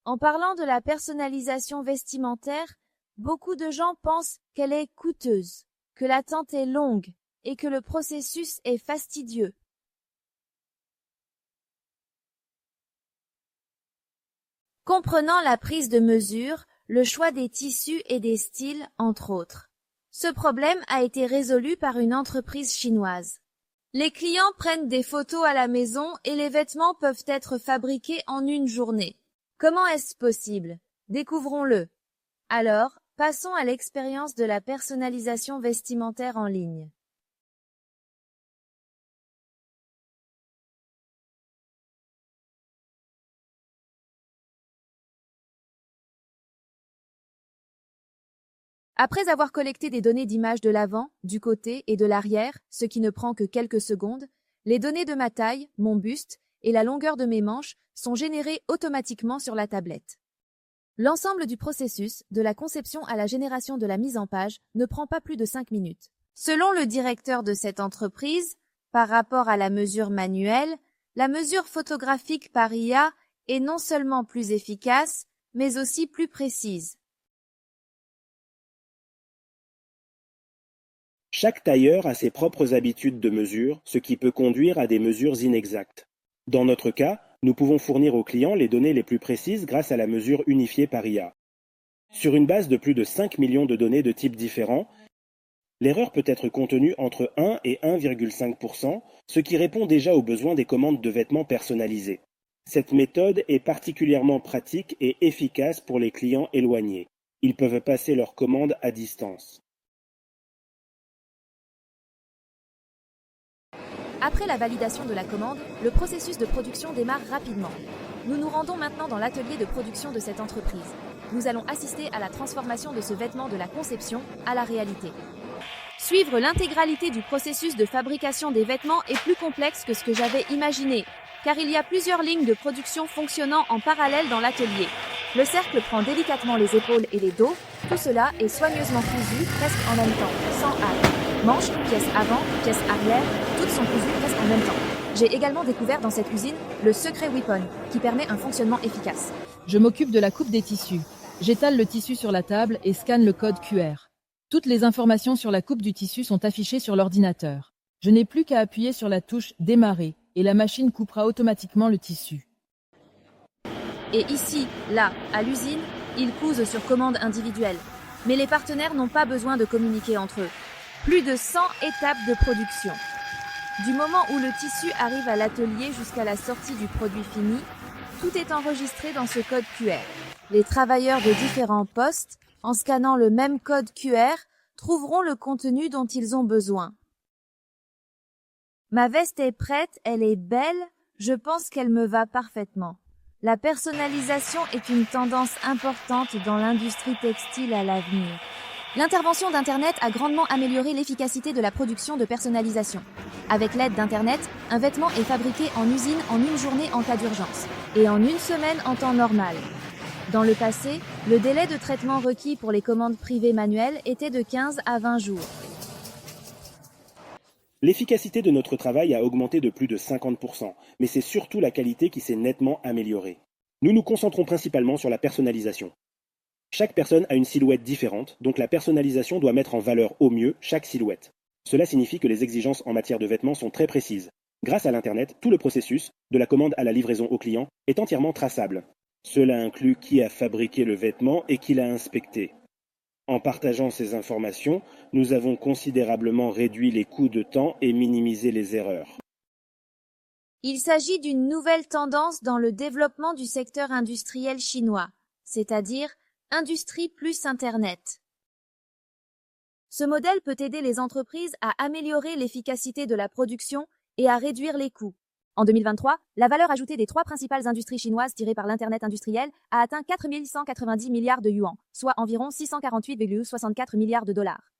En parlant de la personnalisation vestimentaire, beaucoup de gens pensent qu'elle est coûteuse, que l'attente est longue et que le processus est fastidieux. Comprenant la prise de mesure, le choix des tissus et des styles, entre autres. Ce problème a été résolu par une entreprise chinoise. Les clients prennent des photos à la maison et les vêtements peuvent être fabriqués en une journée. Comment est-ce possible? Découvrons-le. Alors, passons à l'expérience de la personnalisation vestimentaire en ligne. Après avoir collecté des données d'image de l'avant, du côté et de l'arrière, ce qui ne prend que quelques secondes, les données de ma taille, mon buste et la longueur de mes manches sont générées automatiquement sur la tablette. L'ensemble du processus, de la conception à la génération de la mise en page, ne prend pas plus de 5 minutes. Selon le directeur de cette entreprise, par rapport à la mesure manuelle, la mesure photographique par IA est non seulement plus efficace, mais aussi plus précise. Chaque tailleur a ses propres habitudes de mesure, ce qui peut conduire à des mesures inexactes. Dans notre cas, nous pouvons fournir aux clients les données les plus précises grâce à la mesure unifiée par IA. Sur une base de plus de 5 millions de données de types différents, l'erreur peut être contenue entre 1 et 1,5%, ce qui répond déjà aux besoins des commandes de vêtements personnalisés. Cette méthode est particulièrement pratique et efficace pour les clients éloignés. Ils peuvent passer leurs commandes à distance. Après la validation de la commande, le processus de production démarre rapidement. Nous nous rendons maintenant dans l'atelier de production de cette entreprise. Nous allons assister à la transformation de ce vêtement de la conception à la réalité. Suivre l'intégralité du processus de fabrication des vêtements est plus complexe que ce que j'avais imaginé, car il y a plusieurs lignes de production fonctionnant en parallèle dans l'atelier. Le cercle prend délicatement les épaules et les dos, tout cela est soigneusement cousu presque en même temps, sans hâte. Manches, pièces avant, pièces arrière, toutes sont cousues presque en même temps. J'ai également découvert dans cette usine le secret weapon, qui permet un fonctionnement efficace. Je m'occupe de la coupe des tissus. J'étale le tissu sur la table et scanne le code QR. Toutes les informations sur la coupe du tissu sont affichées sur l'ordinateur. Je n'ai plus qu'à appuyer sur la touche « Démarrer » et la machine coupera automatiquement le tissu. Et ici, là, à l'usine, ils cousent sur commande individuelle. Mais les partenaires n'ont pas besoin de communiquer entre eux. Plus de 100 étapes de production. Du moment où le tissu arrive à l'atelier jusqu'à la sortie du produit fini, tout est enregistré dans ce code QR. Les travailleurs de différents postes, en scannant le même code QR, trouveront le contenu dont ils ont besoin. Ma veste est prête, elle est belle, je pense qu'elle me va parfaitement. La personnalisation est une tendance importante dans l'industrie textile à l'avenir. L'intervention d'Internet a grandement amélioré l'efficacité de la production de personnalisation. Avec l'aide d'Internet, un vêtement est fabriqué en usine en une journée en cas d'urgence et en une semaine en temps normal. Dans le passé, le délai de traitement requis pour les commandes privées manuelles était de 15 à 20 jours. L'efficacité de notre travail a augmenté de plus de 50%, mais c'est surtout la qualité qui s'est nettement améliorée. Nous nous concentrons principalement sur la personnalisation. Chaque personne a une silhouette différente, donc la personnalisation doit mettre en valeur au mieux chaque silhouette. Cela signifie que les exigences en matière de vêtements sont très précises. Grâce à l'Internet, tout le processus, de la commande à la livraison au client, est entièrement traçable. Cela inclut qui a fabriqué le vêtement et qui l'a inspecté. En partageant ces informations, nous avons considérablement réduit les coûts de temps et minimisé les erreurs. Il s'agit d'une nouvelle tendance dans le développement du secteur industriel chinois, c'est-à-dire Industrie plus Internet. Ce modèle peut aider les entreprises à améliorer l'efficacité de la production et à réduire les coûts. En 2023, la valeur ajoutée des 3 principales industries chinoises tirées par l'Internet industriel a atteint 4 190 milliards de yuans, soit environ 648,64 milliards de dollars.